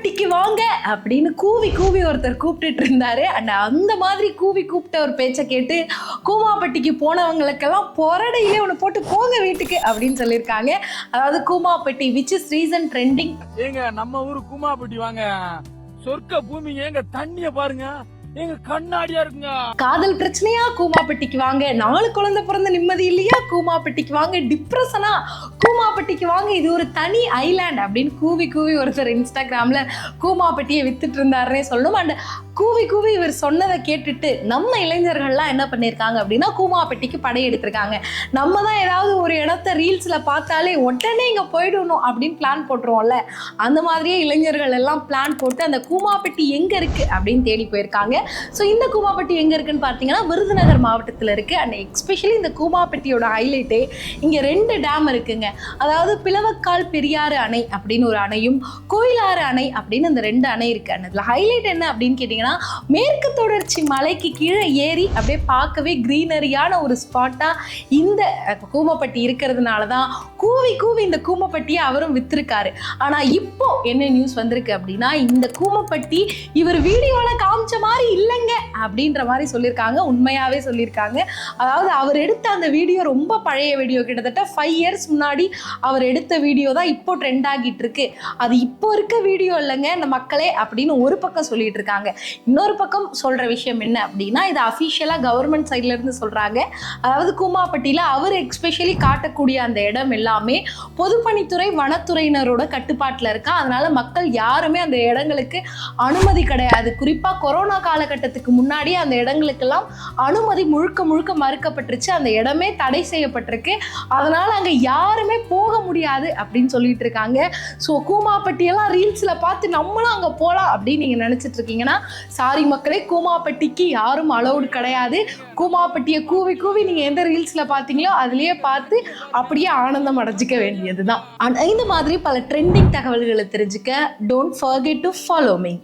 கூமாப்பட்டிக்கு வாங்க அப்படின்னு கூவி கூவி ஒருத்தர் கூப்பிட்டுட்டு இருந்தாரு. அந்த மாதிரி கூவி கூப்பிட்ட ஒரு பேச்சை கேட்டு கூமாப்பட்டிக்கு போனவங்களுக்கெல்லாம் பொரடையிலே ஒன்று போட்டு போங்க வீட்டுக்கு அப்படின்னு சொல்லியிருக்காங்க. அதாவது Koomapatti which is reason trending. ஏங்க நம்ம ஊரு கூமாப்பட்டி வாங்க, சொர்க்க பூமி. ஏங்க தண்ணிய பாருங்க, எங்க கண்ணாடியா இருக்குங்க. காதல் பிரச்சனையா கூமாப்பட்டிக்கு வாங்க, 4 குழந்தை பிறந்த நிம்மதி இல்லையா கூமாப்பட்டிக்கு வாங்க, டிப்ரெஷனா கூமாப்பட்டிக்கு வாங்க, இது ஒரு தனி ஐலாண்ட் அப்படின்னு கூவி கூவி ஒருத்தர் இன்ஸ்டாகிராம்ல கூமாப்பட்டியை வித்துட்டு இருந்தாருன்னே சொல்லணும். அண்ட் கூவி கூவி இவர் சொன்னதை கேட்டுட்டு நம்ம இளைஞர்கள்லாம் என்ன பண்ணியிருக்காங்க அப்படின்னா கூமாப்பட்டிக்கு படையெடுத்திருக்காங்க. நம்ம தான் ஏதாவது ஒரு இடத்த ரீல்ஸ்ல பார்த்தாலே உடனே இங்க போயிடணும் அப்படின்னு பிளான் போட்டுருவோம்ல, அந்த மாதிரியே இளைஞர்கள் எல்லாம் பிளான் போட்டு அந்த கூமாப்பட்டி எங்க இருக்கு அப்படின்னு தேடி போயிருக்காங்க. ஸோ இந்த கூமாப்பட்டி எங்கே இருக்குன்னு பார்த்தீங்கன்னா விருதுநகர் மாவட்டத்தில் இருக்குது. அண்ட் எக்ஸ்பெஷலி இந்த கூமாப்பட்டியோட ஹைலைட்டே இங்கே 2 டேம் இருக்குங்க. அதாவது பிளவக்கால் பெரியாறு அணை அப்படின்னு ஒரு அணையும் கோயிலாறு அணை அப்படின்னு இந்த 2 அணை இருக்குது. அண்ட் இதில் ஹைலைட் என்ன அப்படின்னு கேட்டிங்கன்னா மேற்கு தொடர்ச்சி மலைக்கு கீழே ஏறி அப்படியே பார்க்கவே க்ரீனரியான ஒரு ஸ்பாட்டாக இந்த கூமாப்பட்டி இருக்கிறதுனால தான் கூவி கூவி இந்த கூமாப்பட்டியை அவரும் விற்றுருக்காரு. ஆனால் இப்போ என்ன நியூஸ் வந்திருக்கு அப்படின்னா இந்த கூமாப்பட்டி இவர் வீடியோவில் காமிச்ச மாதிரி இல்லைங்க அப்படின்ற மாதிரி சொல்லியிருக்காங்க. உண்மையாவே சொல்லியிருக்காங்க. அதாவது அவர் எடுத்த அந்த வீடியோ ரொம்ப பழைய வீடியோ, கிட்டத்தட்ட 5 இயர்ஸ் முன்னாடி அவர் எடுத்த வீடியோ தான் இப்போ ட்ரெண்ட் ஆகிட்டு இருக்கு. அது இப்போ இருக்க வீடியோ இல்லைங்க இந்த மக்களே அப்படின்னு ஒரு பக்கம் சொல்லிட்டு இருக்காங்க. இன்னொரு பக்கம் சொல்ற விஷயம் என்ன அப்படின்னா இது அஃபிஷியலா கவர்மெண்ட் சைட்ல இருந்து சொல்றாங்க. அதாவது கூமாப்பட்டியில அவர் எக்ஸ்பெஷலி காட்டக்கூடிய அந்த இடம் எல்லாமே பொதுப்பணித்துறை வனத்துறையினரோட கட்டுப்பாட்டில் இருக்கா. அதனால மக்கள் யாருமே அந்த இடங்களுக்கு அனுமதி கிடையாது. குறிப்பா கொரோனா காலகட்டத்துக்கு முன்னாடி அந்த இடங்களுக்கெல்லாம் அனுமதி முழுக்க முழுக்க மறுக்கப்பட்டுருச்சு. அந்த இடமே தடை செய்யப்பட்டிருக்கு. அதனால அங்க யாருமே போக முடியாது அப்படின்னு சொல்லிட்டு இருக்காங்க. ஸோ கூமாப்பட்டியெல்லாம் ரீல்ஸ்ல பார்த்து நம்மளும் அங்க போகலாம் அப்படின்னு நீங்க நினைச்சிட்டு இருக்கீங்கன்னா சாரி மக்களே, கூமாப்பட்டிக்கு யாரும் அலௌடு கிடையாது. கூமாப்பட்டியை கூவி கூவி நீங்க எந்த ரீல்ஸ்ல பார்த்தீங்களோ அதுலயே பார்த்து அப்படியே ஆனந்தம் அடைஞ்சிக்க வேண்டியதுதான். இந்த மாதிரி பல ட்ரெண்டிங் தகவல்களை தெரிஞ்சுக்க don't forget to follow me.